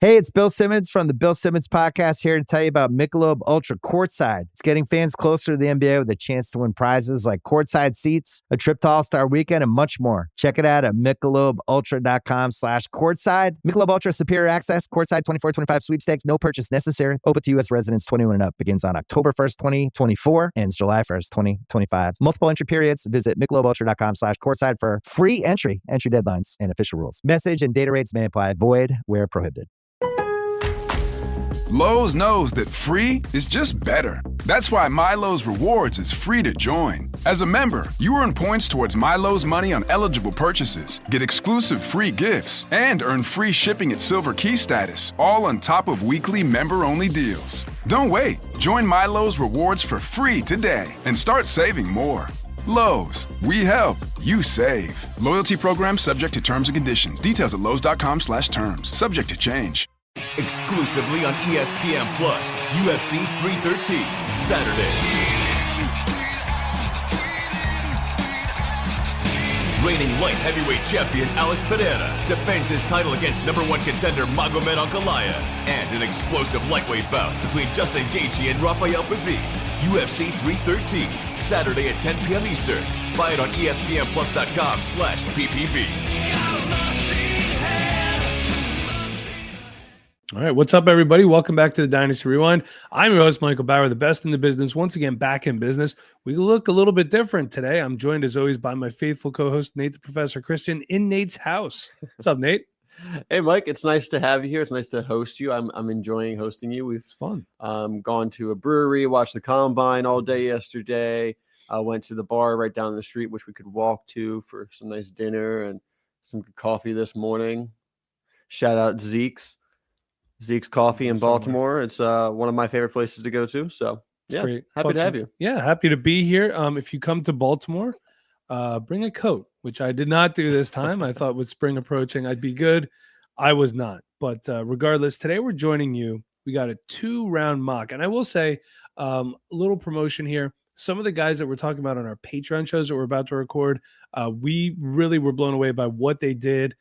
Hey, it's Bill Simmons from the Bill Simmons Podcast here to tell you about Michelob Ultra Courtside. It's getting fans closer to the NBA with a chance to win prizes like courtside seats, a trip to All-Star Weekend, and much more. Check it out at MichelobUltra.com/courtside. Michelob Ultra Superior Access, Courtside 24-25 sweepstakes, no purchase necessary. Open to U.S. residents 21 and up. Begins on October 1st, 2024. Ends July 1st, 2025. Multiple entry periods. Visit MichelobUltra.com/courtside for free entry deadlines, and official rules. Message and data rates may apply. Void where prohibited. Lowe's knows that free is just better. That's why MyLowe's Rewards is free to join. As a member, you earn points towards MyLowe's money on eligible purchases, get exclusive free gifts, and earn free shipping at Silver Key status, all on top of weekly member-only deals. Don't wait. Join MyLowe's Rewards for free today and start saving more. Lowe's, we help, you save. Loyalty program subject to terms and conditions. Details at lowes.com/terms. Subject to change. Exclusively on ESPN Plus, UFC 313, Saturday. Reigning light heavyweight champion Alex Pereira defends his title against number one contender Magomed Ankalaev, and an explosive lightweight bout between Justin Gaethje and Rafael Pazzi. UFC 313, Saturday at 10 p.m. Eastern. Buy it on ESPNplus.com/PPV. All right, what's up, everybody? Welcome back to the Dynasty Rewind. I'm your host, Michael Bauer, the best in the business. Once again, back in business. We look a little bit different today. I'm joined, as always, by my faithful co-host, Nate the Professor Christian, in Nate's house. What's up, Nate? Hey, Mike. It's nice to have you here. It's nice to host you. I'm enjoying hosting you. It's fun. Gone to a brewery, watched the Combine all day yesterday. I went to the bar right down the street, which we could walk to for some nice dinner and some good coffee this morning. Shout out Zeke's Coffee in Baltimore. It's one of my favorite places to go to. So, yeah, great. Happy to have you. Yeah, happy to be here. If you come to Baltimore, bring a coat, which I did not do this time. I thought with spring approaching, I'd be good. I was not. But regardless, today we're joining you. We got a 2-round mock. And I will say a little promotion here. Some of the guys that we're talking about on our Patreon shows that we're about to record, we really were blown away by what they did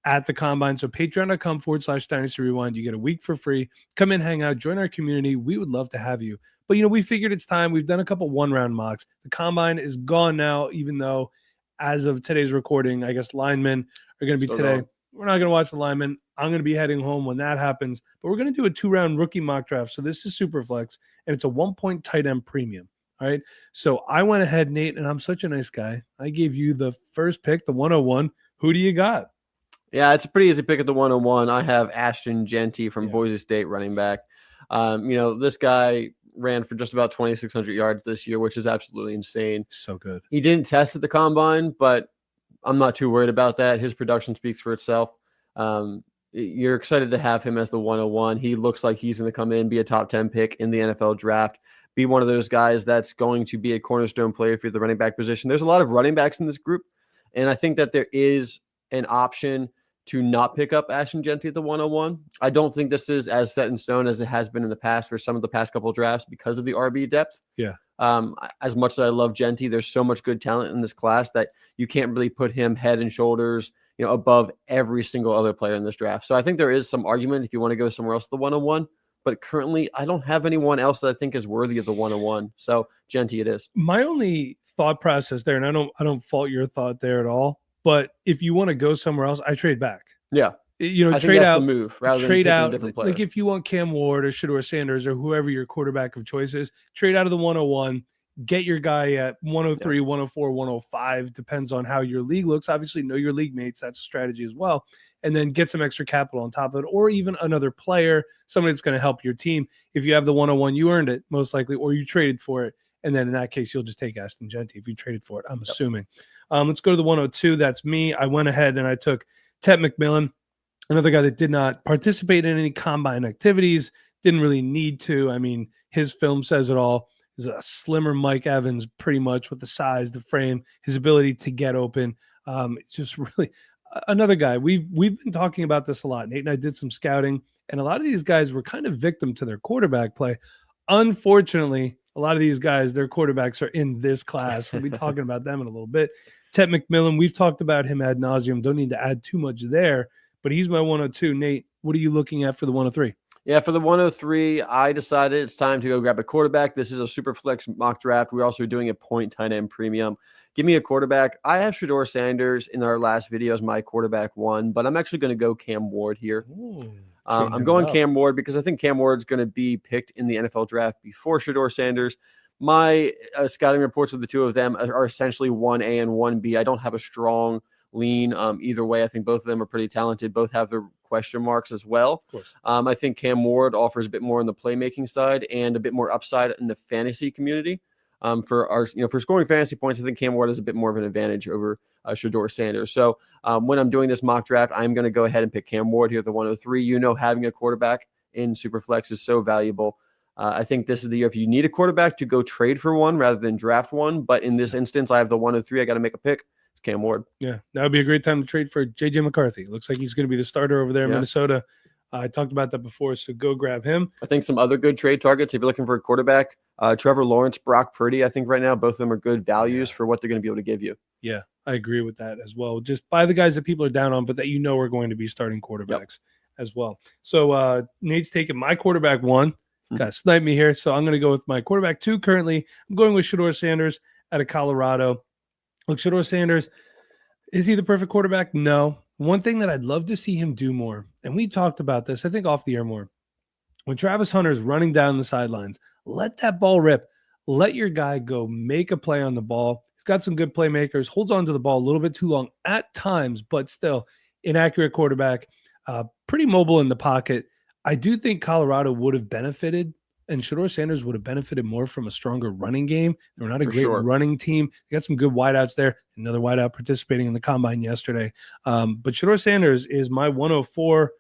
at the Combine. So patreon.com/Dynasty Rewind. You get a week for free. Come in, hang out, join our community. We would love to have you. But, we figured it's time. We've done a couple 1-round mocks. The Combine is gone now, even though as of today's recording, I guess linemen are going to be Still today. going. We're not going to watch the linemen. I'm going to be heading home when that happens. But we're going to do a 2-round rookie mock draft. So this is Superflex, and it's a 1-point tight end premium. All right. So I went ahead, Nate, and I'm such a nice guy. I gave you the first pick, the 101. Who do you got? Yeah, it's a pretty easy pick at the 101. I have Ashton Jeanty from Boise State, running back. This guy ran for just about 2,600 yards this year, which is absolutely insane. So good. He didn't test at the Combine, but I'm not too worried about that. His production speaks for itself. You're excited to have him as the 101. He looks like he's going to come in, be a top 10 pick in the NFL draft, be one of those guys that's going to be a cornerstone player for the running back position. There's a lot of running backs in this group, and I think that there is an option to not pick up Ashton Jeanty at the 101. I don't think this is as set in stone as it has been in the past for some of the past couple of drafts because of the RB depth. Yeah. As much as I love Jeanty, there's so much good talent in this class that you can't really put him head and shoulders, above every single other player in this draft. So I think there is some argument if you want to go somewhere else at the 101, but currently I don't have anyone else that I think is worthy of the 101. So Jeanty it is. My only thought process there, and I don't fault your thought there at all, but if you want to go somewhere else, I trade back. Yeah. I think trade that's out, the move rather than trade picking out. a different player. Like if you want Cam Ward or Shedeur Sanders or whoever your quarterback of choice is, trade out of the 101, get your guy at 103, 104, 105, depends on how your league looks. Obviously, know your league mates. That's a strategy as well. And then get some extra capital on top of it, or even another player, somebody that's going to help your team. If you have the 101, you earned it most likely, or you traded for it. And then in that case, you'll just take Ashton Jeanty if you traded for it, I'm assuming. Let's go to the 102. That's me. I went ahead and I took TEP McMillan, another guy that did not participate in any combine activities, didn't really need to. I mean, his film says it all. He's a slimmer Mike Evans, pretty much, with the size, the frame, his ability to get open. It's just really another guy. We've been talking about this a lot. Nate and I did some scouting, and a lot of these guys were kind of victim to their quarterback play. Unfortunately, a lot of these guys, their quarterbacks are in this class. We'll be talking about them in a little bit. TEP McMillan, we've talked about him ad nauseum. Don't need to add too much there, but he's my 102. Nate, What are you looking at for the 103? Yeah, for the 103, I decided it's time to go grab a quarterback. This is a Superflex mock draft. We're also doing a point tight end premium. Give me a quarterback. I have Shedeur Sanders in our last video as my quarterback 1, but I'm actually going to go Cam Ward here. I'm going Cam Ward because I think Cam Ward's going to be picked in the NFL draft before Shedeur Sanders. My scouting reports of the two of them are essentially 1A and 1B. I don't have a strong lean either way. I think both of them are pretty talented. Both have their question marks as well. Of course. I think Cam Ward offers a bit more on the playmaking side and a bit more upside in the fantasy community. For scoring fantasy points, I think Cam Ward has a bit more of an advantage over Shedeur Sanders. So when I'm doing this mock draft, I'm going to go ahead and pick Cam Ward here at the 103. Having a quarterback in Superflex is so valuable. I think this is the year if you need a quarterback to go trade for one rather than draft one. But in this instance, I have the 103. I got to make a pick. It's Cam Ward. Yeah, that would be a great time to trade for J.J. McCarthy. Looks like he's going to be the starter over there in Minnesota. I talked about that before, so go grab him. I think some other good trade targets if you're looking for a quarterback, Trevor Lawrence, Brock Purdy, I think right now both of them are good values for what they're going to be able to give you. Yeah, I agree with that as well. Just buy the guys that people are down on, but that are going to be starting quarterbacks as well. So Nate's taking my quarterback 1. Got to snipe me here. So I'm going to go with my quarterback 2 currently. I'm going with Shedeur Sanders out of Colorado. Look, Shedeur Sanders, is he the perfect quarterback? No. One thing that I'd love to see him do more, and we talked about this, I think off the air more, when Travis Hunter's running down the sidelines, let that ball rip. Let your guy go make a play on the ball. He's got some good playmakers, holds on to the ball a little bit too long at times, but still inaccurate quarterback, pretty mobile in the pocket. I do think Colorado would have benefited, and Shedeur Sanders would have benefited more from a stronger running game. They're not a great running team. They got some good wideouts there. Another wideout participating in the combine yesterday. But Shedeur Sanders is my 104.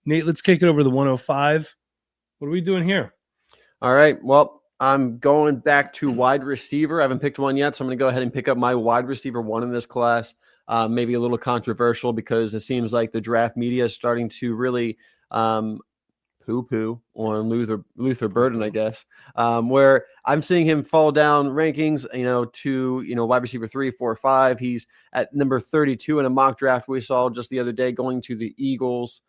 Nate, let's kick it over to the 105. What are we doing here? All right. Well, I'm going back to wide receiver. I haven't picked one yet, so I'm going to go ahead and pick up my wide receiver 1 in this class. Maybe a little controversial because it seems like the draft media is starting to really poo-poo on Luther Burden, I guess, where I'm seeing him fall down rankings, to, wide receiver 3, 4, 5. He's at number 32 in a mock draft we saw just the other day going to the Eagles,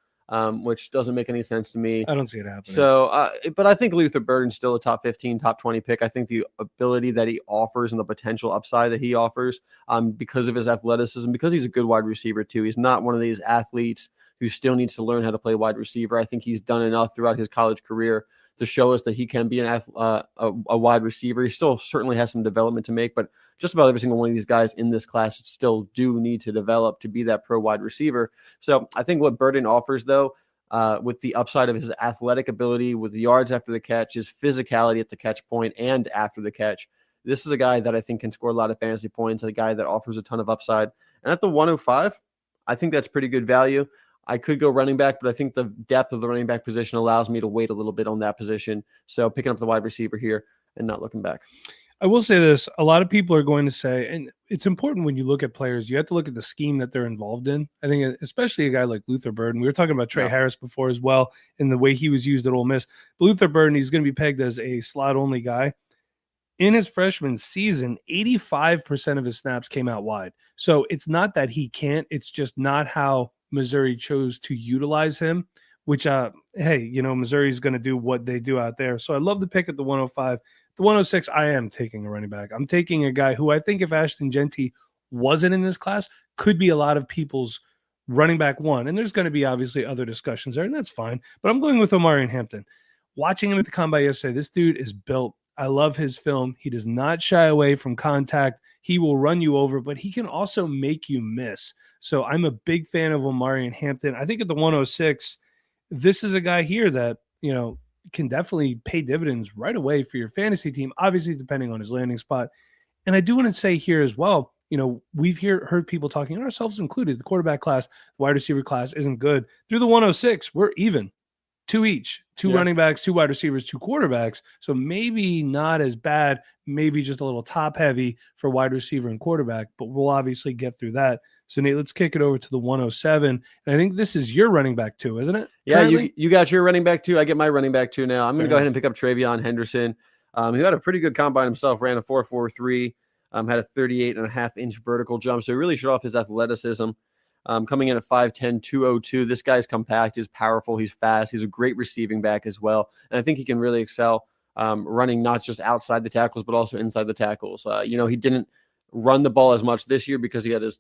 which doesn't make any sense to me. I don't see it happening. So, but I think Luther Burden's still a top 15, top 20 pick. I think the ability that he offers and the potential upside that he offers, because of his athleticism, because he's a good wide receiver too. He's not one of these athletes who still needs to learn how to play wide receiver. I think he's done enough throughout his college career to show us that he can be a wide receiver. He still certainly has some development to make, but just about every single one of these guys in this class still do need to develop to be that pro wide receiver. So I think what Burden offers, though, with the upside of his athletic ability, with the yards after the catch, his physicality at the catch point and after the catch, this is a guy that I think can score a lot of fantasy points, a guy that offers a ton of upside. And at the 105, I think that's pretty good value. I could go running back, but I think the depth of the running back position allows me to wait a little bit on that position. So picking up the wide receiver here and not looking back. I will say this. A lot of people are going to say, and it's important when you look at players, you have to look at the scheme that they're involved in. I think especially a guy like Luther Burden. We were talking about Trey Harris before as well and the way he was used at Ole Miss. But Luther Burden, he's going to be pegged as a slot-only guy. In his freshman season, 85% of his snaps came out wide. So it's not that he can't. It's just not how Missouri chose to utilize him, which, Missouri's going to do what they do out there. So I love the pick at the 105. The 106, I am taking a running back. I'm taking a guy who I think if Ashton Jeanty wasn't in this class, could be a lot of people's running back 1. And there's going to be obviously other discussions there, and that's fine. But I'm going with Omarion Hampton. Watching him at the combine yesterday, this dude is built. I love his film. He does not shy away from contact. He will run you over, but he can also make you miss. So I'm a big fan of Omarion Hampton. I think at the 106, this is a guy here that, can definitely pay dividends right away for your fantasy team, obviously depending on his landing spot. And I do want to say here as well, we've heard people talking, and ourselves included, the quarterback class, the wide receiver class isn't good. Through the 106, we're even. 2 each, 2 running backs, 2 wide receivers, 2 quarterbacks. So maybe not as bad, maybe just a little top heavy for wide receiver and quarterback, but we'll obviously get through that. So Nate, let's kick it over to the 107. And I think this is your running back too, isn't it? Yeah, you got your running back too. I get my running back too now. I'm going to go ahead and pick up Travion Henderson. He had a pretty good combine himself, ran a 4.43, had a 38.5-inch vertical jump. So he really showed off his athleticism. coming in at 5'10", 202. This guy's compact, he's powerful, he's fast, he's a great receiving back as well. And I think he can really excel running not just outside the tackles, but also inside the tackles. He didn't run the ball as much this year because he had his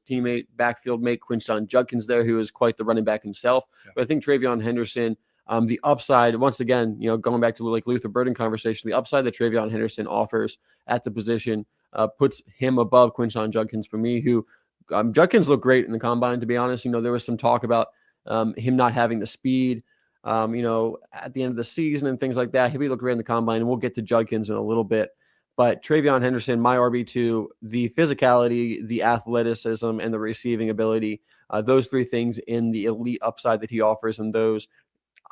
backfield mate, Quinshon Judkins there, who is quite the running back himself. Yeah. But I think TreVeyon Henderson, the upside, once again, going back to the Luther Burden conversation, the upside that TreVeyon Henderson offers at the position puts him above Quinshon Judkins for me, who Judkins looked great in the combine, to be honest. There was some talk about him not having the speed, at the end of the season and things like that. He looked great in the combine, and we'll get to Judkins in a little bit. But TreVeyon Henderson, my RB2, the physicality, the athleticism, and the receiving ability, those three things in the elite upside that he offers, and those,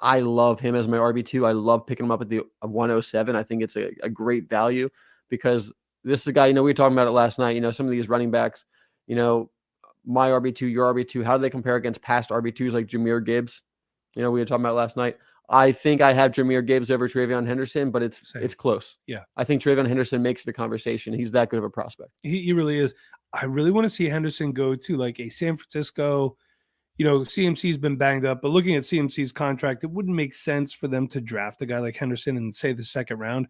I love him as my RB2. I love picking him up at the 107. I think it's a great value because this is a guy, we were talking about it last night, some of these running backs, my RB2, your RB2, how do they compare against past RB2s like Jahmyr Gibbs? We were talking about last night. I think I have Jahmyr Gibbs over TreVeyon Henderson, but it's close. Yeah. I think TreVeyon Henderson makes the conversation. He's that good of a prospect. He really is. I really want to see Henderson go to like a San Francisco. CMC's been banged up, but looking at CMC's contract, it wouldn't make sense for them to draft a guy like Henderson in, say, the second round.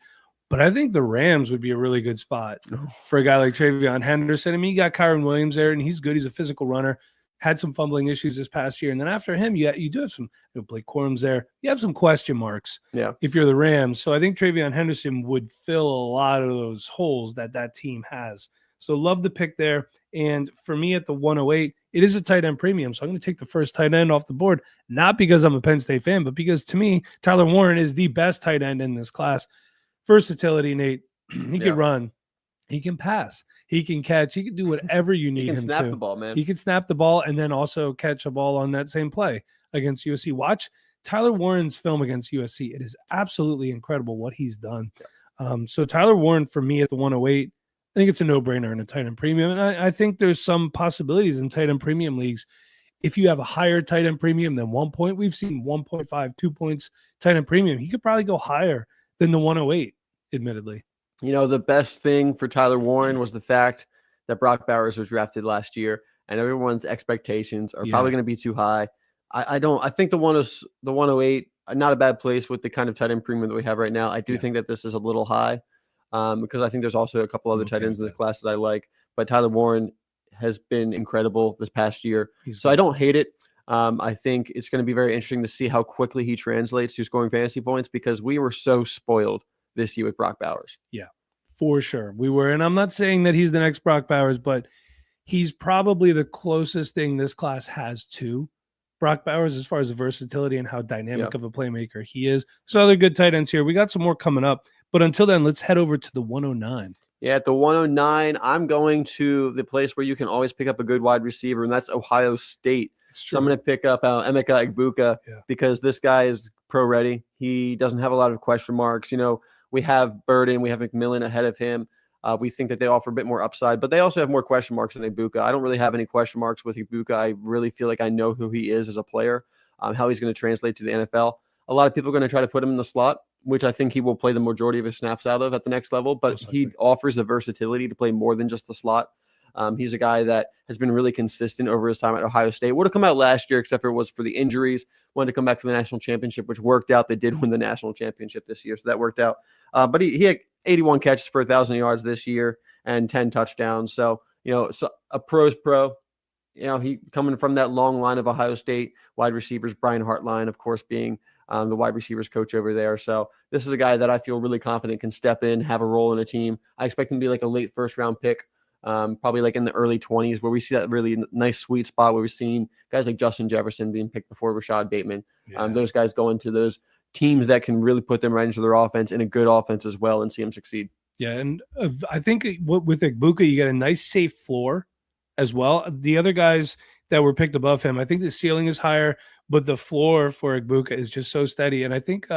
But I think the Rams would be a really good spot for a guy like TreVeyon Henderson. I mean, you got Kyron Williams there, and he's good. He's a physical runner. Had some fumbling issues this past year. And then after him, you do have some Blake Corum's there. You have some question marks if you're the Rams. So I think TreVeyon Henderson would fill a lot of those holes that team has. So love the pick there. And for me at the 108, it is a tight end premium. So I'm going to take the first tight end off the board, not because I'm a Penn State fan, but because to me, Tyler Warren is the best tight end in this class. Versatility, Nate. He can run. He can pass. He can catch. He can do whatever you need him to. He can snap the ball, man. He can snap the ball and then also catch a ball on that same play against USC. Watch Tyler Warren's film against USC. It is absolutely incredible what he's done. So Tyler Warren, for me at the 108, I think it's a no-brainer in a tight end premium. And I think there's some possibilities in tight end premium leagues. If you have a higher tight end premium than 1 point, we've seen 1.5, 2 points tight end premium. He could probably go higher than the 108, admittedly. The best thing for Tyler Warren was the fact that Brock Bowers was drafted last year, and everyone's expectations are probably going to be too high. I think the 108, not a bad place with the kind of tight end premium that we have right now. I do think that this is a little high because I think there's also a couple other tight ends in this class that I like, but Tyler Warren has been incredible this past year. So I don't hate it. I think it's going to be very interesting to see how quickly he translates to scoring fantasy points because we were so spoiled this year with Brock Bowers. Yeah, for sure. We were. And I'm not saying that he's the next Brock Bowers, but he's probably the closest thing this class has to Brock Bowers as far as the versatility and how dynamic of a playmaker he is. So other good tight ends here. We got some more coming up. But until then, let's head over to the 109. Yeah, at the 109, I'm going to the place where you can always pick up a good wide receiver, and that's Ohio State. So I'm going to pick up Emeka Egbuka because this guy is pro-ready. He doesn't have a lot of question marks. We have Burden, we have McMillan ahead of him. We think that they offer a bit more upside, but they also have more question marks than Egbuka. I don't really have any question marks with Egbuka. I really feel like I know who he is as a player, how he's going to translate to the NFL. A lot of people are going to try to put him in the slot, which I think he will play the majority of his snaps out of at the next level, but he offers the versatility to play more than just the slot. He's a guy that has been really consistent over his time at Ohio State. Would have come out last year, except for it was for the injuries. Wanted to come back for the national championship, which worked out. They did win the national championship this year, so that worked out. But he had 81 catches for 1,000 yards this year and 10 touchdowns. So, so a pro's pro. He coming from that long line of Ohio State wide receivers, Brian Hartline, of course, being the wide receivers coach over there. So this is a guy that I feel really confident can step in, have a role in a team. I expect him to be like a late first-round pick. Probably like in the early 20s where we see that really nice sweet spot where we've seen guys like Justin Jefferson being picked before Rashad Bateman. Those guys go into those teams that can really put them right into their offense and a good offense as well and see them succeed. Yeah, and I think with Egbuka, you get a nice safe floor as well. The other guys that were picked above him, I think the ceiling is higher, but the floor for Egbuka is just so steady. And I think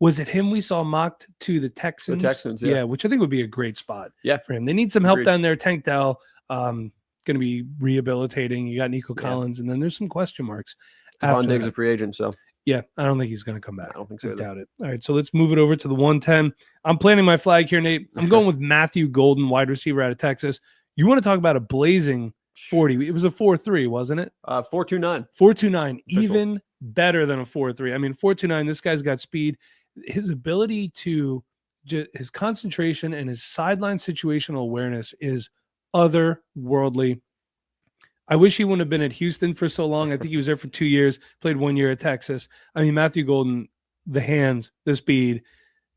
was it him we saw mocked to the Texans? The Texans, yeah, which I think would be a great spot for him. They need some help down there. Tank Dell going to be rehabilitating. You got Nico Collins, and then there's some question marks. Devon Diggs a free agent, so. Yeah, I don't think he's going to come back. I don't think so. I doubt it. All right, so let's move it over to the 110. I'm planting my flag here, Nate. I'm going with Matthew Golden, wide receiver out of Texas. You want to talk about a blazing 40. It was a 4.3, wasn't it? 4.29. 4.29, Official. even better than a 4.3. I mean, 4.29, this guy's got speed. His ability to, his concentration and his sideline situational awareness is otherworldly. I wish he wouldn't have been at Houston for so long. I think he was there for 2 years, played 1 year at Texas. I mean, Matthew Golden, the hands, the speed,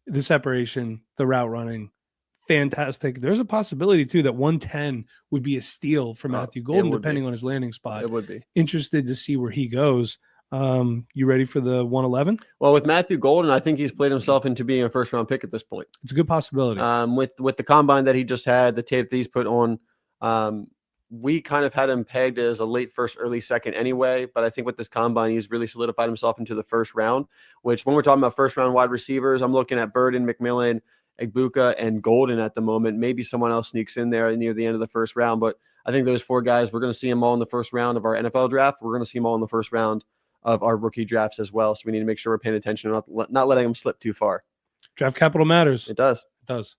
the separation, the route running, fantastic. There's a possibility too that 110 would be a steal for Matthew Golden, depending on his landing spot. It would be. Interested to see where he goes. You ready for the 111? Well, with Matthew Golden, I think he's played himself into being a first round pick at this point. It's a good possibility. With the combine that he just had, the tape that he's put on, we kind of had him pegged as a late first, early second anyway. But I think with this combine, he's really solidified himself into the first round, which when we're talking about first round wide receivers, I'm looking at Burden, McMillan, Egbuka, and Golden at the moment. Maybe someone else sneaks in there near the end of the first round. But I think those four guys, we're going to see them all in the first round of our NFL draft. We're going to see them all in the first round of our rookie drafts as well. So we need to make sure we're paying attention and not letting them slip too far. Draft capital matters. It does. It does.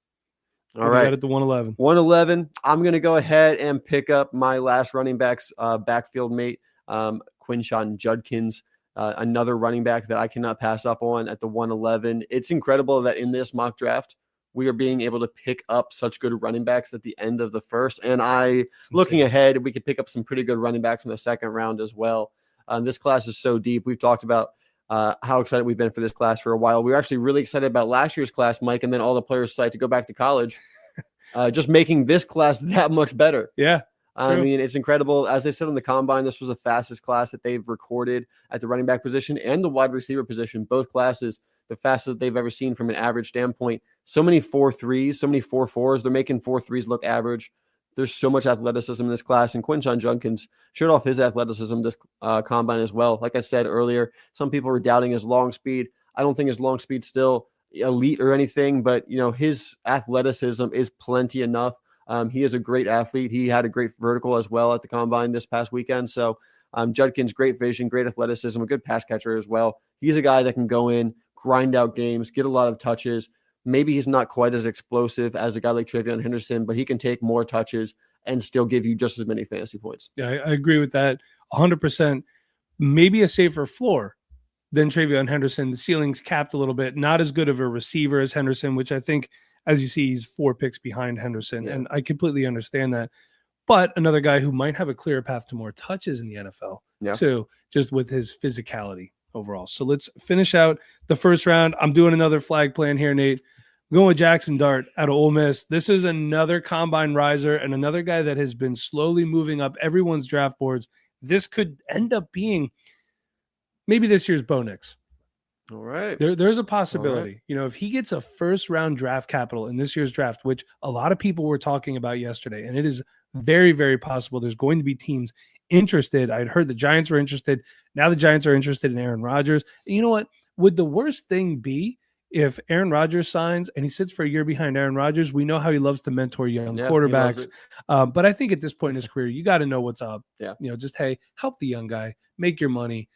All right. Got at the 111. 111. I'm going to go ahead and pick up my last running back's backfield mate, Quinshon Judkins, another running back that I cannot pass up on at the 111. It's incredible that in this mock draft, we are being able to pick up such good running backs at the end of the first. And looking ahead, we could pick up some pretty good running backs in the second round as well. This class is so deep. We've talked about how excited we've been for this class for a while. We were actually really excited about last year's class, Mike, and then all the players decide to go back to college, just making this class that much better. Yeah. I mean, it's incredible. As they said on the combine, this was the fastest class that they've recorded at the running back position and the wide receiver position. Both classes, the fastest that they've ever seen from an average standpoint. So many 4.3s, so many 4.4s. They're making 4.3s look average. There's so much athleticism in this class, and Quinshon Judkins showed off his athleticism this combine as well. Like I said earlier, some people were doubting his long speed. I don't think his long speed's still elite or anything, but his athleticism is plenty enough. He is a great athlete. He had a great vertical as well at the combine this past weekend. So Judkins, great vision, great athleticism, a good pass catcher as well. He's a guy that can go in, grind out games, get a lot of touches. Maybe he's not quite as explosive as a guy like TreVeyon Henderson, but he can take more touches and still give you just as many fantasy points. Yeah, I agree with that 100%. Maybe a safer floor than TreVeyon Henderson. The ceiling's capped a little bit. Not as good of a receiver as Henderson, which I think, as you see, he's 4 picks behind Henderson. Yeah. And I completely understand that. But another guy who might have a clearer path to more touches in the NFL, too, just with his physicality overall. So let's finish out the first round. I'm doing another flag plan here, Nate. I'm going with Jackson Dart out of Ole Miss. This is another combine riser and another guy that has been slowly moving up everyone's draft boards. This could end up being maybe this year's Bo Nix. All right. There's a possibility. Right. If he gets a first round draft capital in this year's draft, which a lot of people were talking about yesterday, and it is very, very possible there's going to be teams interested. I'd heard the Giants were interested. Now the Giants are interested in Aaron Rodgers. And you know what? Would the worst thing be if Aaron Rodgers signs and he sits for a year behind Aaron Rodgers? We know how he loves to mentor young quarterbacks. But I think at this point in his career, you got to know what's up. Yeah. Just, hey, help the young guy, make your money,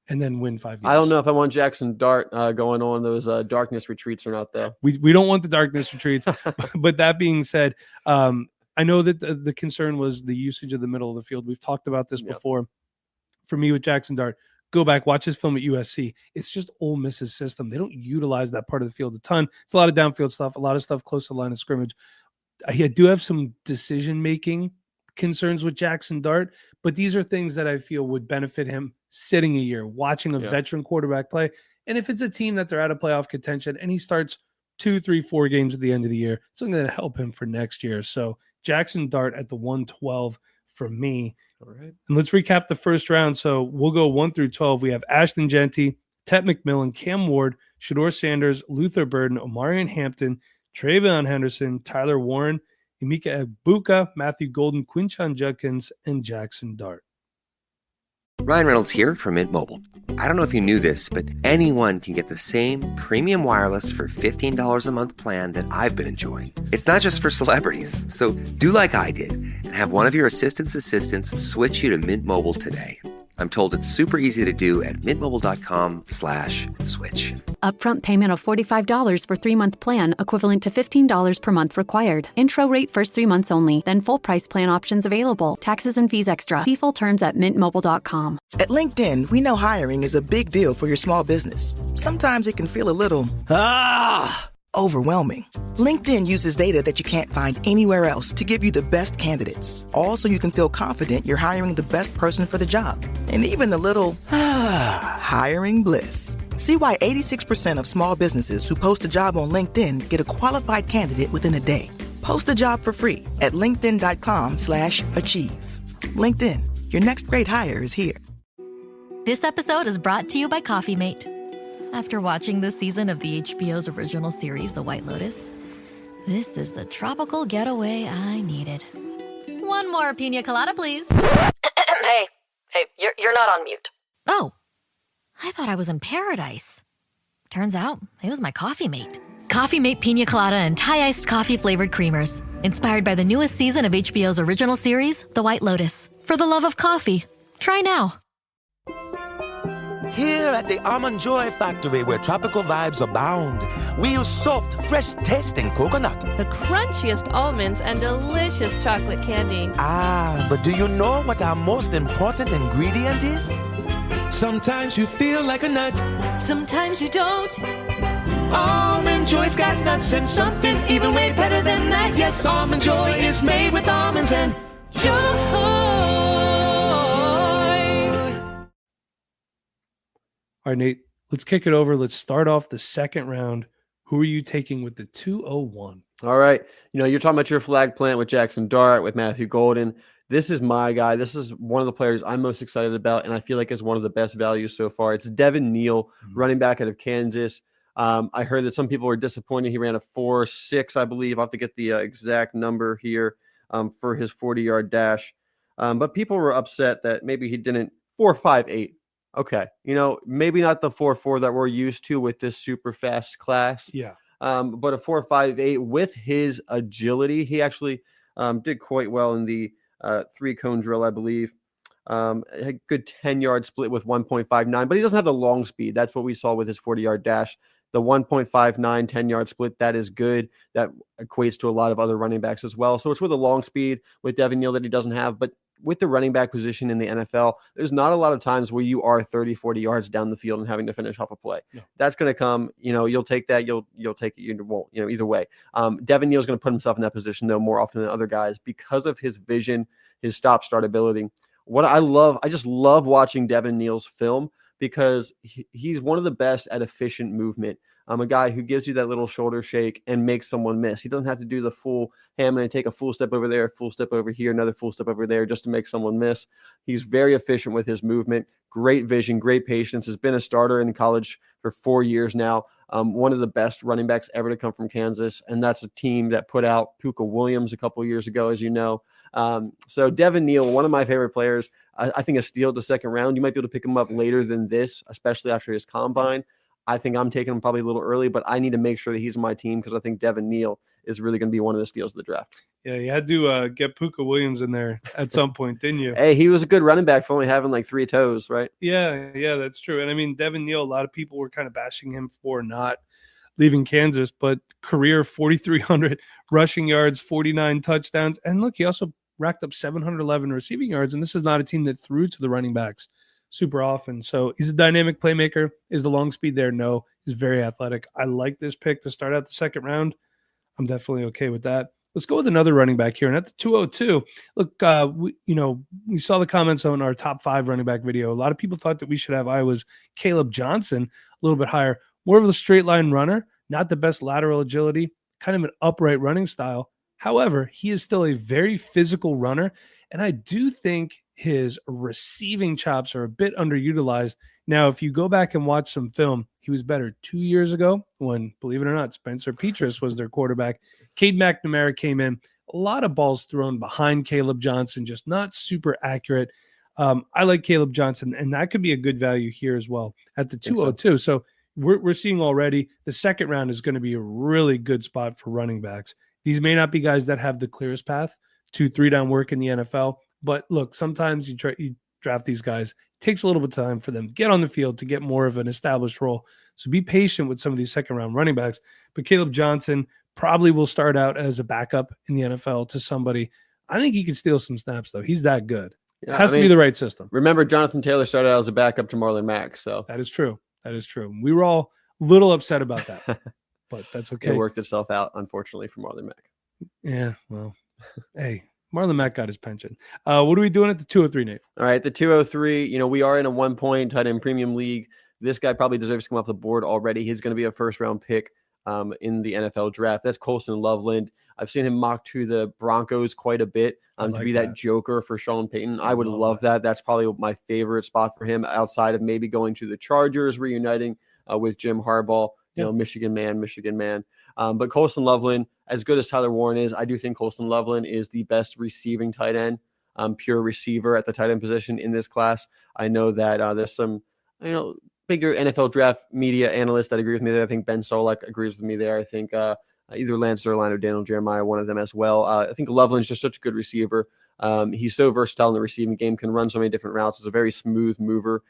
and then win 5 games. I don't know if I want Jackson Dart going on those darkness retreats or not, though. We don't want the darkness retreats. But that being said, I know that the concern was the usage of the middle of the field. We've talked about this before. For me with Jackson Dart, go back, watch his film at USC. It's just Ole Miss's system. They don't utilize that part of the field a ton. It's a lot of downfield stuff, a lot of stuff close to the line of scrimmage. I do have some decision-making concerns with Jackson Dart, but these are things that I feel would benefit him sitting a year, watching a veteran quarterback play. And if it's a team that they're out of playoff contention and he starts 2, 3, 4 games at the end of the year, it's going to help him for next year. So Jackson Dart at the 112 from me. All right. And let's recap the first round. So we'll go 1 through 12. We have Ashton Jeanty, TEP McMillan, Cam Ward, Shedeur Sanders, Luther Burden, Omarion Hampton, TreVeyon Henderson, Tyler Warren, Emeka Egbuka, Matthew Golden, Quinshon Judkins, and Jackson Dart. Ryan Reynolds here from Mint Mobile. I don't know if you knew this, but anyone can get the same premium wireless for $15 a month plan that I've been enjoying. It's not just for celebrities. So do like I did and have one of your assistant's assistants switch you to Mint Mobile today. I'm told it's super easy to do at mintmobile.com/switch. Upfront payment of $45 for 3-month plan, equivalent to $15 per month required. Intro rate first 3 months only, then full price plan options available. Taxes and fees extra. See full terms at mintmobile.com. At LinkedIn, we know hiring is a big deal for your small business. Sometimes it can feel a little overwhelming. LinkedIn uses data that you can't find anywhere else to give you the best candidates, all so you can feel confident you're hiring the best person for the job. And even a little hiring bliss. See why 86% of small businesses who post a job on LinkedIn get a qualified candidate within a day. Post a job for free at linkedin.com/achieve. LinkedIn, your next great hire is here. This episode is brought to you by Coffee Mate. After watching this season of the HBO's original series, The White Lotus, this is the tropical getaway I needed. One more pina colada, please. Hey, you're not on mute. Oh, I thought I was in paradise. Turns out it was my Coffee Mate. Coffee Mate pina colada and Thai iced coffee flavored creamers. Inspired by the newest season of HBO's original series, The White Lotus. For the love of coffee. Try now. Here at the Almond Joy Factory, where tropical vibes abound, we use soft, fresh-tasting coconut. The crunchiest almonds and delicious chocolate candy. Ah, but do you know what our most important ingredient is? Sometimes you feel like a nut. Sometimes you don't. Almond Joy's got nuts and something even way better than that. Yes, Almond Joy is made with almonds and joy. All right, Nate, let's kick it over. Let's start off the second round. Who are you taking with the 201? All right. You're talking about your flag plant with Jackson Dart, with Matthew Golden. This is my guy. This is one of the players I'm most excited about, and I feel like is one of the best values so far. It's Devin Neal, running back out of Kansas. I heard that some people were disappointed. He ran a 4.6, I believe. I'll have to get the exact number here for his 40-yard dash. But people were upset that maybe he didn't 4.58. Okay, maybe not the 4.4 that we're used to with this super fast class. Yeah. But a 4.58 with his agility, he actually did quite well in the 3-cone drill, I believe. A good 10-yard split with 1.59, but he doesn't have the long speed. That's what we saw with his 40-yard dash. The 1.59 10-yard split, that is good. That equates to a lot of other running backs as well. So it's with a long speed with Devin Neal that he doesn't have. But with the running back position in the NFL, there's not a lot of times where you are 30, 40 yards down the field and having to finish off a play. No. That's going to come. You'll take that. You'll take it. You won't. Either way. Devin Neal's going to put himself in that position though more often than other guys because of his vision, his stop-start ability. What I just love watching Devin Neal's film because he's one of the best at efficient movement. A guy who gives you that little shoulder shake and makes someone miss. He doesn't have to do the full ham and take a full step over there, full step over here, another full step over there just to make someone miss. He's very efficient with his movement, great vision, great patience. Has been a starter in college for 4 years now. One of the best running backs ever to come from Kansas. And that's a team that put out Puka Williams a couple of years ago, as you know. So Devin Neal, one of my favorite players. I think a steal the second round. You might be able to pick him up later than this, especially after his combine. I think I'm taking him probably a little early, but I need to make sure that he's on my team because I think Devin Neal is really going to be one of the steals of the draft. Yeah, you had to get Puka Williams in there at some point, didn't you? Hey, he was a good running back for only having like 3 toes, right? Yeah, that's true. And I mean, Devin Neal, a lot of people were kind of bashing him for not leaving Kansas, but career 4,300 rushing yards, 49 touchdowns. And look, he also racked up 711 receiving yards, and this is not a team that threw to the running backs super often. So he's a dynamic playmaker. Is the long speed there? No. He's very athletic. I like this pick to start out the second round. I'm definitely okay with that. Let's go with another running back here. And at the 202, look, we saw the comments on our top 5 running back video. A lot of people thought that we should have Iowa's Caleb Johnson a little bit higher. More of a straight line runner, not the best lateral agility, kind of an upright running style. However, he is still a very physical runner. And I do think his receiving chops are a bit underutilized. Now, if you go back and watch some film, he was better 2 years ago when, believe it or not, Spencer Petras was their quarterback. Cade McNamara came in. A lot of balls thrown behind Caleb Johnson, just not super accurate. I like Caleb Johnson, and that could be a good value here as well at the 202. So we're seeing already the second round is going to be a really good spot for running backs. These may not be guys that have the clearest path to 3-down work in the NFL. But look, sometimes you draft these guys. It takes a little bit of time for them to get on the field to get more of an established role. So be patient with some of these second-round running backs. But Caleb Johnson probably will start out as a backup in the NFL to somebody. I think he can steal some snaps, though. He's that good. Yeah, it has to be the right system. Remember, Jonathan Taylor started out as a backup to Marlon Mack. So that is true. We were all a little upset about that, but that's okay. It worked itself out, unfortunately, for Marlon Mack. Yeah, well, hey, Marlon Mack got his pension. What are we doing at the 203, Nate? All right, the 203, we are in a 1-point tight end premium league. This guy probably deserves to come off the board already. He's going to be a first-round pick in the NFL draft. That's Colston Loveland. I've seen him mocked to the Broncos quite a bit to be that joker for Sean Payton. I would love that. That's probably my favorite spot for him outside of maybe going to the Chargers, reuniting with Jim Harbaugh, Michigan man. But Colston Loveland, as good as Tyler Warren is, I do think Colston Loveland is the best receiving tight end, pure receiver at the tight end position in this class. I know that there's some, bigger NFL draft media analysts that agree with me there. I think Ben Solak agrees with me there. I think either Lance Zierlein or Daniel Jeremiah, one of them as well. I think Loveland's just such a good receiver. He's so versatile in the receiving game, can run so many different routes. Is a very smooth mover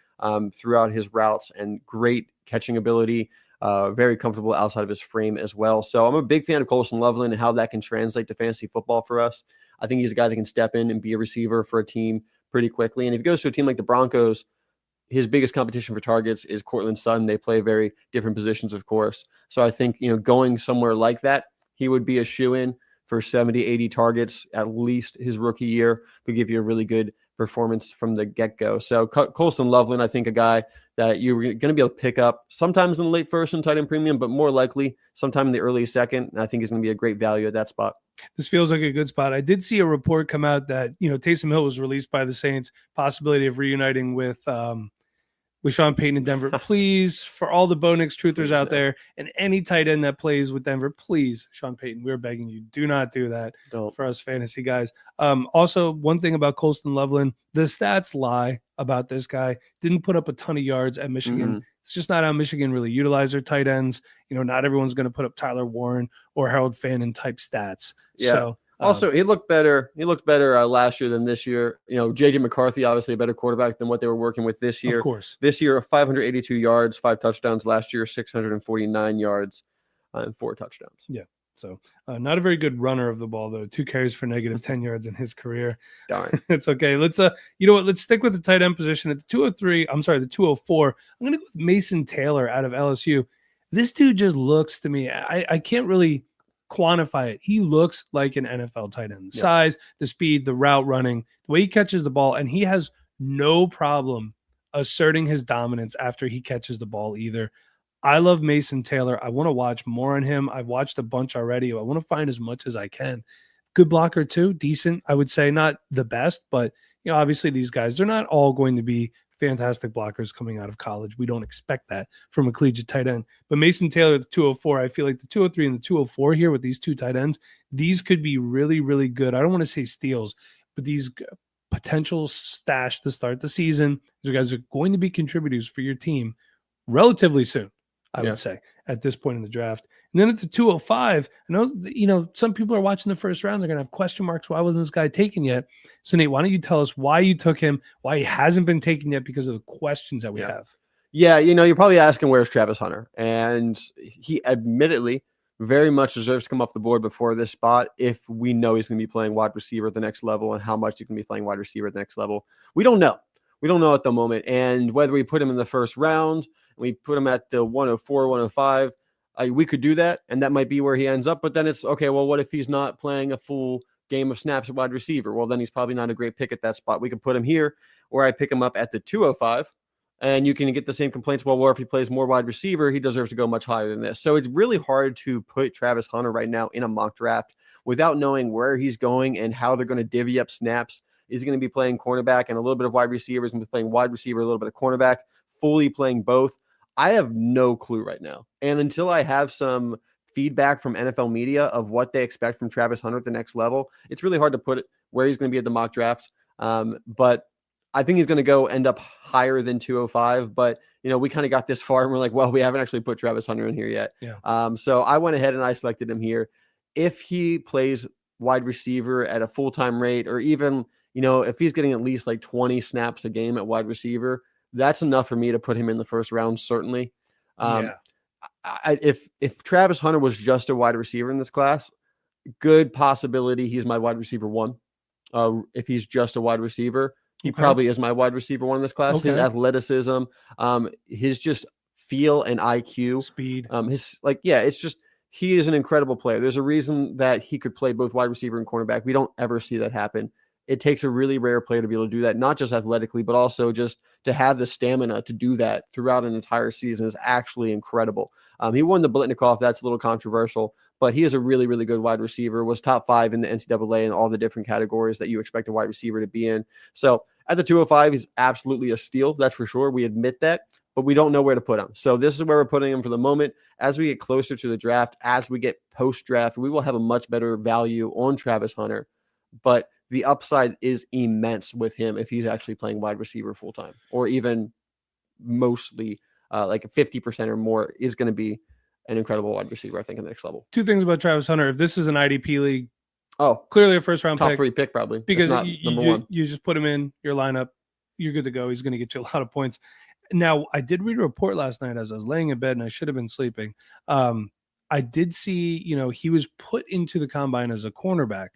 throughout his routes and great catching ability. Very comfortable outside of his frame as well. So I'm a big fan of Colston Loveland and how that can translate to fantasy football for us. I think he's a guy that can step in and be a receiver for a team pretty quickly. And if he goes to a team like the Broncos, his biggest competition for targets is Courtland Sutton. They play very different positions, of course. So I think, going somewhere like that, he would be a shoo-in for 70, 80 targets, at least his rookie year. Could give you a really good performance from the get-go. So Colston Loveland, I think a guy that you're going to be able to pick up sometimes in the late first and tight end premium, but more likely sometime in the early second. And I think he's going to be a great value at that spot. This feels like a good spot. I did see a report come out that, Taysom Hill was released by the Saints, possibility of reuniting with Sean Payton in Denver. Please, for all the Bo Nix truthers out there and any tight end that plays with Denver, please, Sean Payton, we're begging you, do not do that for us fantasy guys. Also, one thing about Colston Loveland, the stats lie about this guy. Didn't put up a ton of yards at Michigan. Mm-hmm. It's just not how Michigan really utilize their tight ends. Not everyone's going to put up Tyler Warren or Harold Fannin type stats. Yeah. So also, he looked better. He looked better last year than this year. JJ McCarthy, obviously a better quarterback than what they were working with this year. Of course. This year, 582 yards, 5 touchdowns. Last year, 649 yards and 4 touchdowns. Yeah. So not a very good runner of the ball, though. 2 carries for negative 10 yards in his career. Darn. It's okay. Let's let's stick with the tight end position at the 203. I'm sorry, the 204. I'm going to go with Mason Taylor out of LSU. This dude just looks to me, I can't really quantify it. He looks like an NFL tight end. The size, the speed, the route running, the way he catches the ball, and he has no problem asserting his dominance after he catches the ball either. I love Mason Taylor. I want to watch more on him. I've watched a bunch already. I want to find as much as I can. Good blocker too, decent. I would say not the best, but obviously these guys, they're not all going to be fantastic blockers coming out of college. We don't expect that from a collegiate tight end. But Mason Taylor at the 204, I feel like the 203 and the 204 here with these two tight ends, these could be really, really good. I don't want to say steals, but these potential stash to start the season. These guys are going to be contributors for your team relatively soon, I would say, at this point in the draft. And then at the 205, I know, some people are watching the first round. They're going to have question marks. Why wasn't this guy taken yet? So, Nate, why don't you tell us why you took him, why he hasn't been taken yet because of the questions that we have? Yeah, you're probably asking where's Travis Hunter? And he admittedly very much deserves to come off the board before this spot if we know he's going to be playing wide receiver at the next level and how much he's going to be playing wide receiver at the next level. We don't know. We don't know at the moment. And whether we put him in the first round, we put him at the 104, 105, we could do that, and that might be where he ends up. But then it's, okay, well, what if he's not playing a full game of snaps at wide receiver? Well, then he's probably not a great pick at that spot. We could put him here, or I pick him up at the 205, and you can get the same complaints. Well, if he plays more wide receiver, he deserves to go much higher than this. So it's really hard to put Travis Hunter right now in a mock draft without knowing where he's going and how they're going to divvy up snaps. Is he going to be playing cornerback and a little bit of wide receiver? Is he going to be playing wide receiver, a little bit of cornerback, fully playing both? I have no clue right now. And until I have some feedback from NFL media of what they expect from Travis Hunter at the next level, it's really hard to put it where he's going to be at the mock draft. But I think he's going to end up higher than 205. But, we kind of got this far and we're like, well, we haven't actually put Travis Hunter in here yet. Yeah. So I went ahead and I selected him here. If he plays wide receiver at a full-time rate, or even, if he's getting at least like 20 snaps a game at wide receiver, that's enough for me to put him in the first round, certainly. If Travis Hunter was just a wide receiver in this class, good possibility he's my wide receiver 1. If he's just a wide receiver, he probably is my wide receiver 1 in this class. His athleticism, his just feel and IQ, speed, it's just, he is an incredible player. There's a reason that he could play both wide receiver and cornerback. We don't ever see that happen. It takes a really rare player to be able to do that, not just athletically, but also just to have the stamina to do that throughout an entire season is actually incredible. He won the Blitnikoff. That's a little controversial, but he is a really, really good wide receiver, was top 5 in the NCAA in all the different categories that you expect a wide receiver to be in. So at the 205, he's absolutely a steal. That's for sure. We admit that, but we don't know where to put him. So this is where we're putting him for the moment. As we get closer to the draft, as we get post-draft, we will have a much better value on Travis Hunter, but the upside is immense with him if he's actually playing wide receiver full-time, or even mostly like 50% or more is going to be an incredible wide receiver, I think, in the next level. 2 things about Travis Hunter. If this is an IDP league, clearly a first-round top pick. 3 pick probably. Because you just put him in your lineup, you're good to go. He's going to get you a lot of points. Now, I did read a report last night as I was laying in bed, and I should have been sleeping. I did see, he was put into the combine as a cornerback,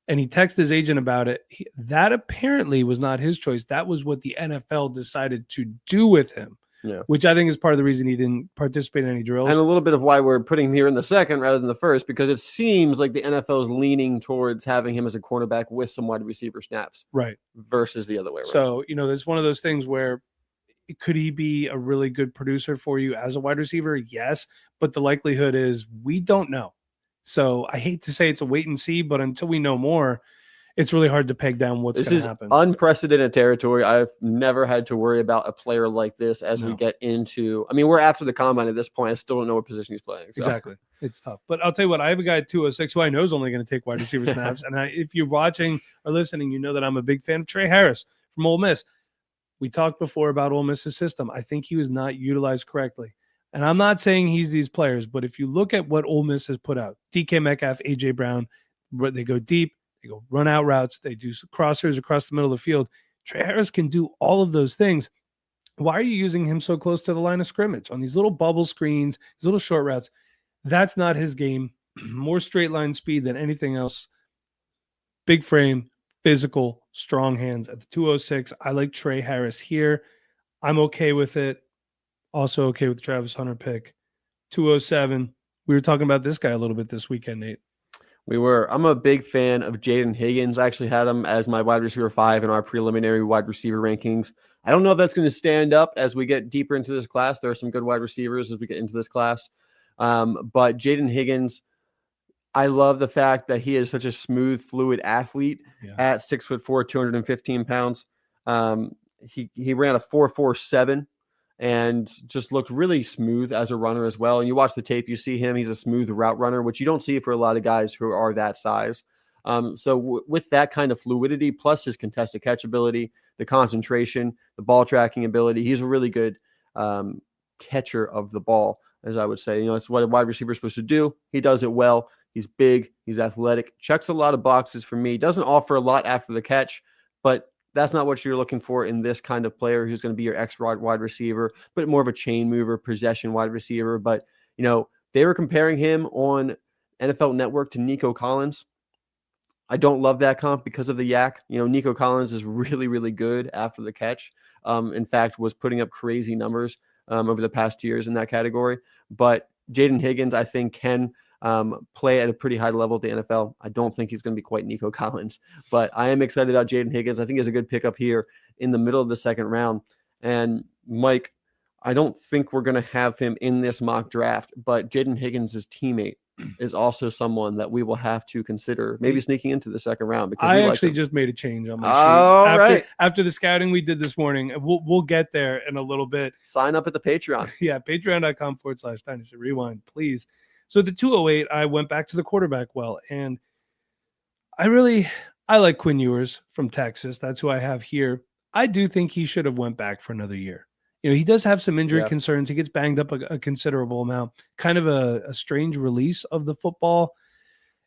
and he texted his agent about it. That apparently was not his choice. That was what the NFL decided to do with him, which I think is part of the reason he didn't participate in any drills. And a little bit of why we're putting him here in the second rather than the first, because it seems like the NFL is leaning towards having him as a cornerback with some wide receiver snaps, right, versus the other way around. So, there's one of those things where could he be a really good producer for you as a wide receiver? Yes, but the likelihood is we don't know. So I hate to say it's a wait and see, but until we know more, it's really hard to peg down what's going to happen. This is unprecedented territory. I've never had to worry about a player like this as we get into, we're after the combine at this point. I still don't know what position he's playing. So. Exactly. It's tough. But I'll tell you what, I have a guy at 206 who I know is only going to take wide receiver snaps. And if you're watching or listening, you know that I'm a big fan of Trey Harris from Ole Miss. We talked before about Ole Miss's system. I think he was not utilized correctly. And I'm not saying he's these players, but if you look at what Ole Miss has put out, DK Metcalf, A.J. Brown, they go deep, they go run out routes, they do crossers across the middle of the field. Trey Harris can do all of those things. Why are you using him so close to the line of scrimmage on these little bubble screens, these little short routes? That's not his game. More straight line speed than anything else. Big frame, physical, strong hands at the 206. I like Trey Harris here. I'm okay with it. Also okay with the Travis Hunter pick. 207. We were talking about this guy a little bit this weekend, Nate. We were. I'm a big fan of Jaden Higgins. I actually had him as my wide receiver 5 in our preliminary wide receiver rankings. I don't know if that's going to stand up as we get deeper into this class. There are some good wide receivers as we get into this class. But Jaden Higgins, I love the fact that he is such a smooth, fluid athlete at 6'4", 215 pounds. He ran a 4.47 and just looked really smooth as a runner as well. And you watch the tape, you see him, he's a smooth route runner, which you don't see for a lot of guys who are that size. With that kind of fluidity, plus his contested catch ability, the concentration, the ball tracking ability, he's a really good catcher of the ball, as I would say. It's what a wide receiver is supposed to do. He does it well. He's big. He's athletic. Checks a lot of boxes for me. Doesn't offer a lot after the catch, but that's not what you're looking for in this kind of player who's going to be your wide receiver, but more of a chain mover, possession wide receiver. But, they were comparing him on NFL Network to Nico Collins. I don't love that comp because of the yak. Nico Collins is really, really good after the catch. In fact, was putting up crazy numbers over the past years in that category. But Jaden Higgins, I think, can play at a pretty high level at the NFL. I don't think he's going to be quite Nico Collins, but I am excited about Jaden Higgins. I think he's a good pickup here in the middle of the second round. And Mike, I don't think we're going to have him in this mock draft, but Jaden Higgins' teammate is also someone that we will have to consider maybe sneaking into the second round. Because I actually just made a change on my sheet after the scouting we did this morning. We'll get there in a little bit. Sign up at the Patreon. Yeah, patreon.com/Dynasty Rewind, please. So the 208, I went back to the quarterback and I like Quinn Ewers from Texas. That's who I have here. I do think he should have went back for another year. He does have some injury concerns. He gets banged up a considerable amount. Kind of a strange release of the football.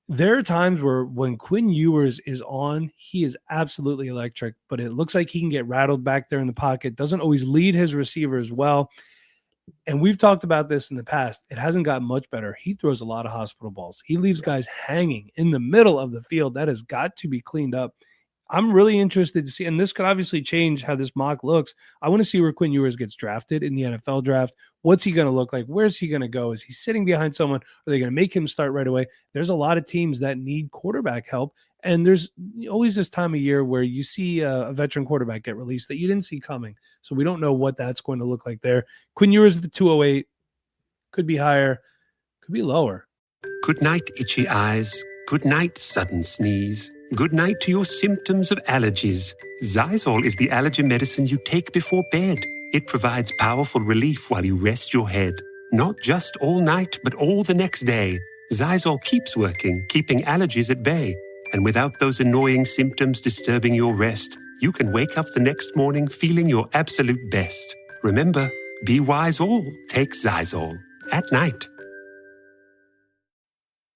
There are times where when Quinn Ewers is on, he is absolutely electric, but it looks like he can get rattled back there in the pocket, doesn't always lead his receiver as well. And we've talked about this in the past. It hasn't gotten much better. He throws a lot of hospital balls. He leaves guys hanging in the middle of the field. That has got to be cleaned up. I'm really interested to see, and this could obviously change how this mock looks. I want to see where Quinn Ewers gets drafted in the NFL draft. What's he going to look like? Where's he going to go? Is he sitting behind someone? Are they going to make him start right away? There's a lot of teams that need quarterback help, and there's always this time of year where you see a veteran quarterback get released that you didn't see coming. So we don't know what that's going to look like there. Quinn Ewers at the 208, could be higher, could be lower. Good night, itchy eyes. Good night, sudden sneeze. Good night to your symptoms of allergies. Xyzal is the allergy medicine you take before bed. It provides powerful relief while you rest your head. Not just all night, but all the next day. Xyzal keeps working, keeping allergies at bay. And without those annoying symptoms disturbing your rest, you can wake up the next morning feeling your absolute best. Remember, be wise all. Take Xyzal. At night.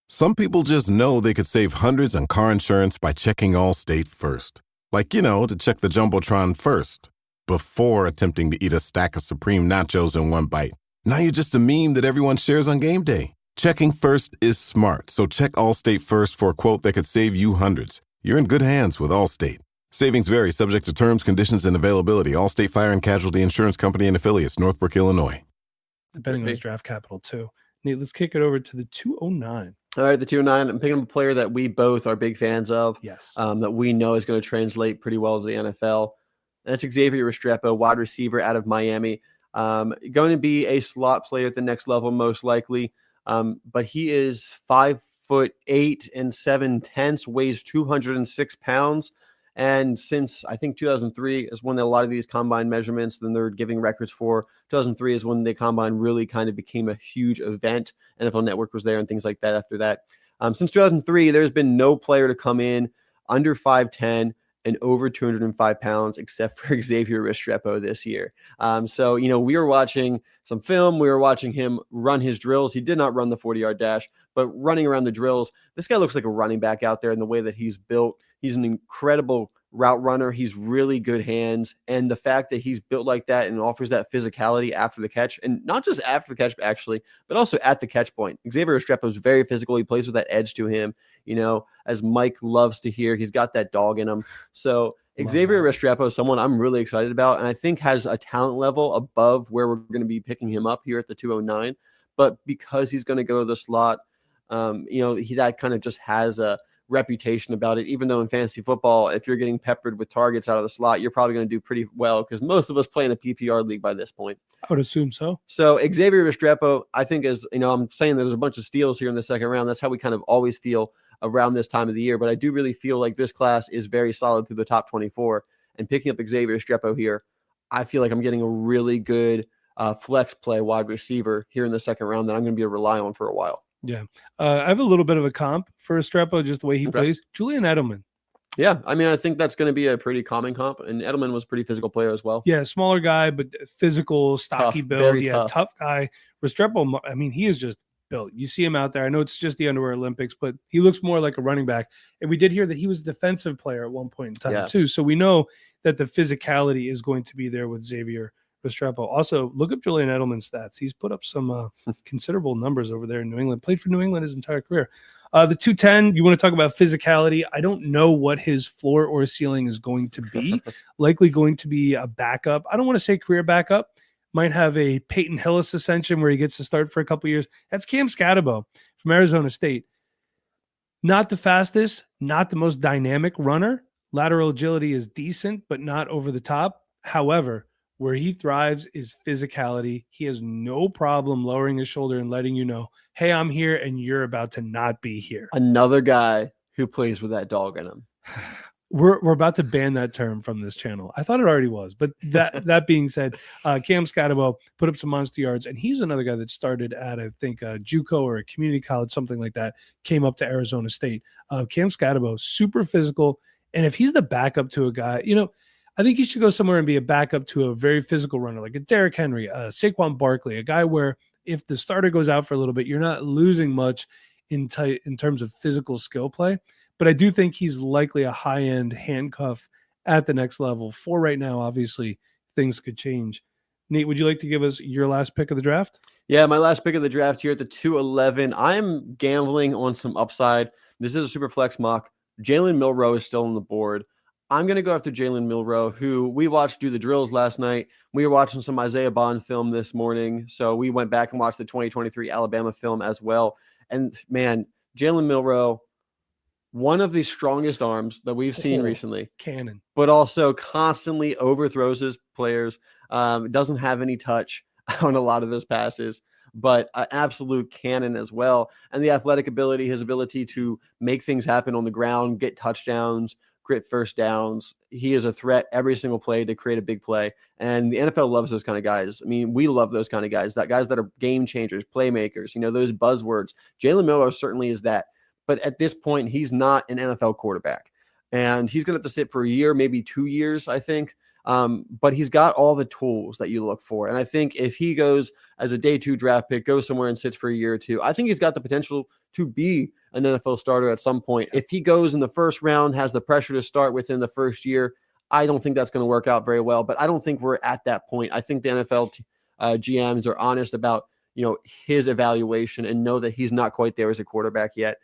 Some people just know they could save hundreds on car insurance by checking Allstate first. Like, to check the Jumbotron first, before attempting to eat a stack of Supreme nachos in one bite. Now you're just a meme that everyone shares on game day. Checking first is smart, so check Allstate first for a quote that could save you hundreds. You're in good hands with Allstate. Savings vary, subject to terms, conditions, and availability. Allstate Fire and Casualty Insurance Company and Affiliates, Northbrook, Illinois. Depending on his draft capital, too. Nate, let's kick it over to the 209. All right, the 209. I'm picking up a player that we both are big fans of. Yes. That we know is going to translate pretty well to the NFL. And that's Xavier Restrepo, wide receiver out of Miami. Going to be a slot player at the next level, most likely. But he is 5'8" and 7/10", weighs 206 pounds. And since I think 2003 is when a lot of these combine measurements, then they're giving records for. 2003 is when the combine really kind of became a huge event. NFL Network was there and things like that after that. Since 2003, there's been no player to come in under 5'10" and over 205 pounds, except for Xavier Restrepo this year. So, we were watching some film. We were watching him run his drills. He did not run the 40-yard dash, but running around the drills, this guy looks like a running back out there in the way that he's built. He's an incredible route runner. He's really good hands. And the fact that he's built like that and offers that physicality after the catch, and not just after the catch, actually, but also at the catch point. Xavier Restrepo is very physical. He plays with that edge to him, as Mike loves to hear. He's got that dog in him. So Xavier Restrepo is someone I'm really excited about, and I think has a talent level above where we're going to be picking him up here at the 209. But because he's going to go to the slot, that kind of just has a reputation about it, even though in fantasy football, if you're getting peppered with targets out of the slot, you're probably going to do pretty well because most of us play in a PPR league by this point. I would assume so. So Xavier Restrepo, I think I'm saying there's a bunch of steals here in the second round. That's how we kind of always feel around this time of the year. But I do really feel like this class is very solid through the top 24. And picking up Xavier Restrepo here, I feel like I'm getting a really good flex play wide receiver here in the second round that I'm going to be able to rely on for a while. Yeah. I have a little bit of a comp for Restrepo, just the way he plays. Julian Edelman. Yeah. I think that's going to be a pretty common comp. And Edelman was a pretty physical player as well. Yeah. Smaller guy, but physical, stocky build. Yeah. Tough guy. Restrepo, he is just built. You see him out there. I know it's just the Underwear Olympics, but he looks more like a running back. And we did hear that he was a defensive player at one point in time too. So we know that the physicality is going to be there with Xavier Restrepo. Also, look up Julian Edelman's stats. He's put up some considerable numbers over there in New England. Played for New England his entire career. The 210, you want to talk about physicality. I don't know what his floor or ceiling is going to be. Likely going to be a backup. I don't want to say career backup. Might have a Peyton Hillis ascension where he gets to start for a couple years. That's Cam Scatterbo from Arizona State. Not the fastest, not the most dynamic runner. Lateral agility is decent, but not over the top. However, where he thrives is physicality. He has no problem lowering his shoulder and letting you know, hey, I'm here and you're about to not be here. Another guy who plays with that dog in him. We're about to ban that term from this channel. I thought it already was. But that being said, Cam Scatterbo put up some monster yards, and he's another guy that started at, I think, JUCO or a community college, something like that, came up to Arizona State. Cam Scatterbo, super physical. And if he's the backup to a guy, I think he should go somewhere and be a backup to a very physical runner, like a Derrick Henry, Saquon Barkley, a guy where if the starter goes out for a little bit, you're not losing much in terms of physical skill play. But I do think he's likely a high-end handcuff at the next level. For right now, obviously, things could change. Nate, would you like to give us your last pick of the draft? Yeah, my last pick of the draft here at the 211. I'm gambling on some upside. This is a Superflex mock. Jalen Milroe is still on the board. I'm going to go after Jalen Milroe, who we watched do the drills last night. We were watching some Isaiah Bond film this morning, so we went back and watched the 2023 Alabama film as well. And, man, Jalen Milroe, one of the strongest arms that we've seen recently. Cannon. But also constantly overthrows his players. Doesn't have any touch on a lot of his passes, but an absolute cannon as well. And the athletic ability, his ability to make things happen on the ground, get touchdowns, grit first downs. He is a threat every single play to create a big play. And the NFL loves those kind of guys. I mean, we love those kind of guys, guys that are game changers, playmakers, those buzzwords. Jalen Milroe certainly is that. But at this point, he's not an NFL quarterback. And he's going to have to sit for a year, maybe 2 years, I think. But he's got all the tools that you look for. And I think if he goes as a day 2 draft pick, goes somewhere and sits for a year or two, I think he's got the potential to be an NFL starter at some point. If he goes in the first round, has the pressure to start within the first year, I don't think that's going to work out very well. But I don't think we're at that point. I think the NFL GMs are honest about his evaluation and know that he's not quite there as a quarterback yet,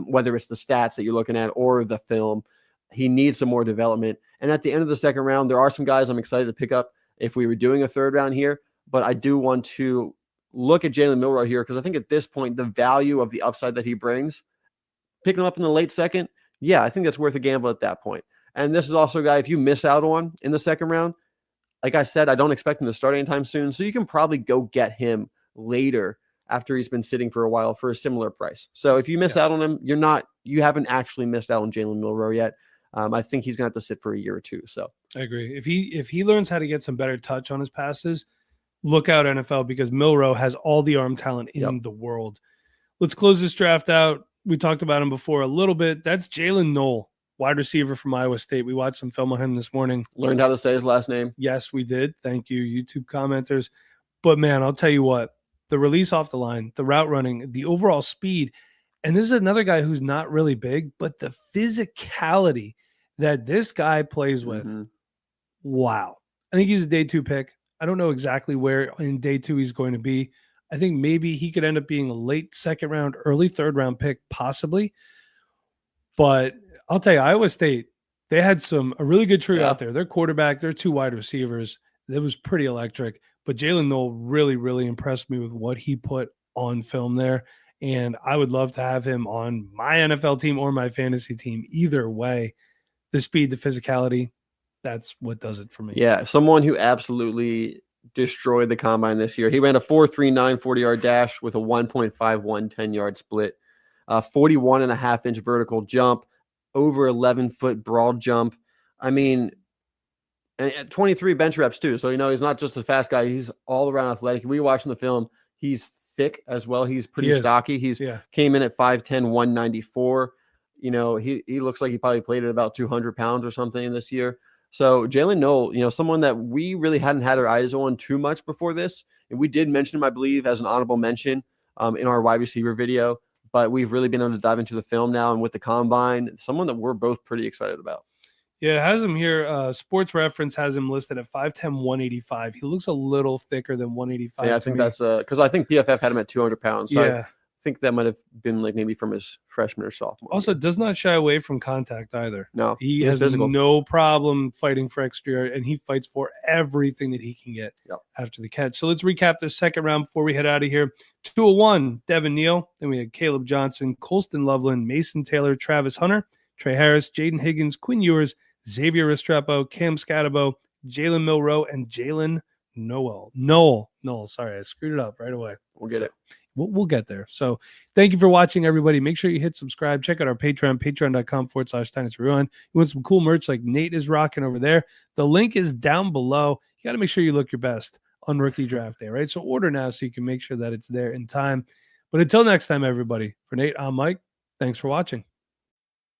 whether it's the stats that you're looking at or the film. He needs some more development. And at the end of the second round, there are some guys I'm excited to pick up if we were doing a third round here. But I do want to look at Jalen Milroe here because I think at this point, the value of the upside that he brings, picking him up in the late second, yeah, I think that's worth a gamble at that point. And this is also a guy, if you miss out on in the second round, like I said, I don't expect him to start anytime soon. So you can probably go get him later after he's been sitting for a while for a similar price. So if you miss out on him, you haven't actually missed out on Jalen Milroe yet. I think he's going to have to sit for a year or two. So I agree. If he learns how to get some better touch on his passes, look out NFL because Milroe has all the arm talent in the world. Let's close this draft out. We talked about him before a little bit. That's Jalen Knoll, wide receiver from Iowa State. We watched some film on him this morning. Learned how to say his last name. Yes, we did. Thank you, YouTube commenters. But man, I'll tell you what, the release off the line, the route running, the overall speed, and this is another guy who's not really big, but the physicality that this guy plays with, wow. I think he's a day 2 pick. I don't know exactly where in day 2 he's going to be. I think maybe he could end up being a late second round, early third round pick, possibly. But I'll tell you, Iowa State, they had a really good trio out there. Their quarterback, their 2 wide receivers, it was pretty electric. But Jalen Knoll really, really impressed me with what he put on film there. And I would love to have him on my NFL team or my fantasy team. Either way, the speed, the physicality, that's what does it for me. Yeah, someone who absolutely destroyed the combine this year. He ran a 4.39 40-yard dash with a 1.51 10-yard split, 41.5-inch vertical jump, over 11-foot broad jump. I mean, and 23 bench reps too. So, he's not just a fast guy. He's all around athletic. We were watching the film. He's thick as well. He's pretty stocky. He's came in at 5'10", 194. He looks like he probably played at about 200 pounds or something this year. So Jalen Knoll, someone that we really hadn't had our eyes on too much before this. And we did mention him, I believe, as an honorable mention in our wide receiver video. But we've really been able to dive into the film now. And with the combine, someone that we're both pretty excited about. Yeah, it has him here. Sports Reference has him listed at 5'10", 185. He looks a little thicker than 185. Yeah, I think that's because I think PFF had him at 200 pounds. So I think that might have been like maybe from his freshman or sophomore. Also, does not shy away from contact either. No, he has no problem fighting for extra, and he fights for everything that he can get after the catch. So let's recap the second round before we head out of here. 201, Devin Neal. Then we had Caleb Johnson, Colston Loveland, Mason Taylor, Travis Hunter, Trey Harris, Jaden Higgins, Quinn Ewers, Xavier Restrepo, Cam Scatabo, Jalen Milroe, and Jalen Noel. Sorry, I screwed it up right away. We'll get it. We'll get there. So thank you for watching, everybody. Make sure you hit subscribe. Check out our Patreon, patreon.com/Dynasty Rewind. You want some cool merch like Nate is rocking over there. The link is down below. You got to make sure you look your best on rookie draft day, right? So order now so you can make sure that it's there in time. But until next time, everybody, for Nate, I'm Mike. Thanks for watching.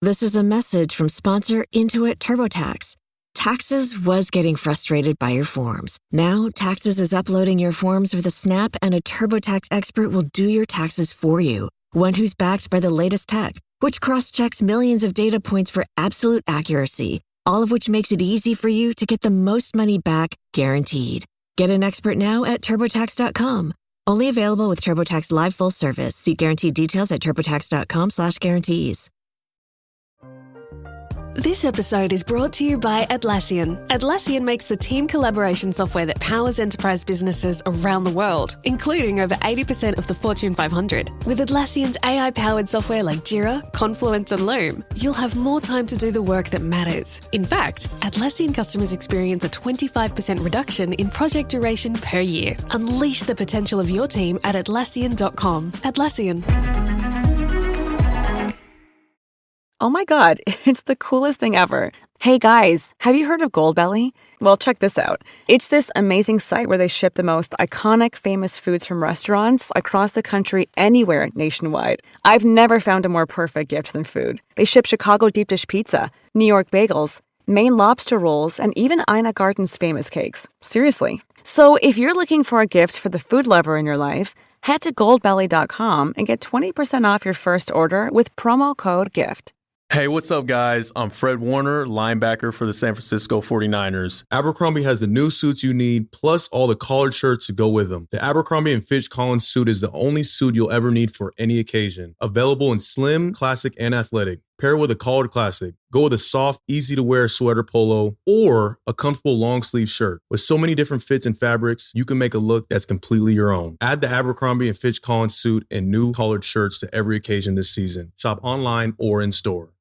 This is a message from sponsor Intuit TurboTax. Taxes was getting frustrated by your forms. Now, Taxes is uploading your forms with a snap, and a TurboTax expert will do your taxes for you. One who's backed by the latest tech, which cross-checks millions of data points for absolute accuracy, all of which makes it easy for you to get the most money back guaranteed. Get an expert now at TurboTax.com. Only available with TurboTax Live Full Service. See guaranteed details at TurboTax.com/guarantees. This episode is brought to you by Atlassian. Atlassian makes the team collaboration software that powers enterprise businesses around the world, including over 80% of the Fortune 500. With Atlassian's AI-powered software like Jira, Confluence, and Loom, you'll have more time to do the work that matters. In fact, Atlassian customers experience a 25% reduction in project duration per year. Unleash the potential of your team at Atlassian.com. Atlassian. Oh my God, it's the coolest thing ever. Hey guys, have you heard of Goldbelly? Well, check this out. It's this amazing site where they ship the most iconic, famous foods from restaurants across the country, anywhere nationwide. I've never found a more perfect gift than food. They ship Chicago deep dish pizza, New York bagels, Maine lobster rolls, and even Ina Garten's famous cakes. Seriously. So if you're looking for a gift for the food lover in your life, head to goldbelly.com and get 20% off your first order with promo code GIFT. Hey, what's up, guys? I'm Fred Warner, linebacker for the San Francisco 49ers. Abercrombie has the new suits you need, plus all the collared shirts to go with them. The Abercrombie & Fitch Collins suit is the only suit you'll ever need for any occasion. Available in slim, classic, and athletic. Pair with a collared classic. Go with a soft, easy-to-wear sweater polo or a comfortable long-sleeve shirt. With so many different fits and fabrics, you can make a look that's completely your own. Add the Abercrombie & Fitch Collins suit and new collared shirts to every occasion this season. Shop online or in store.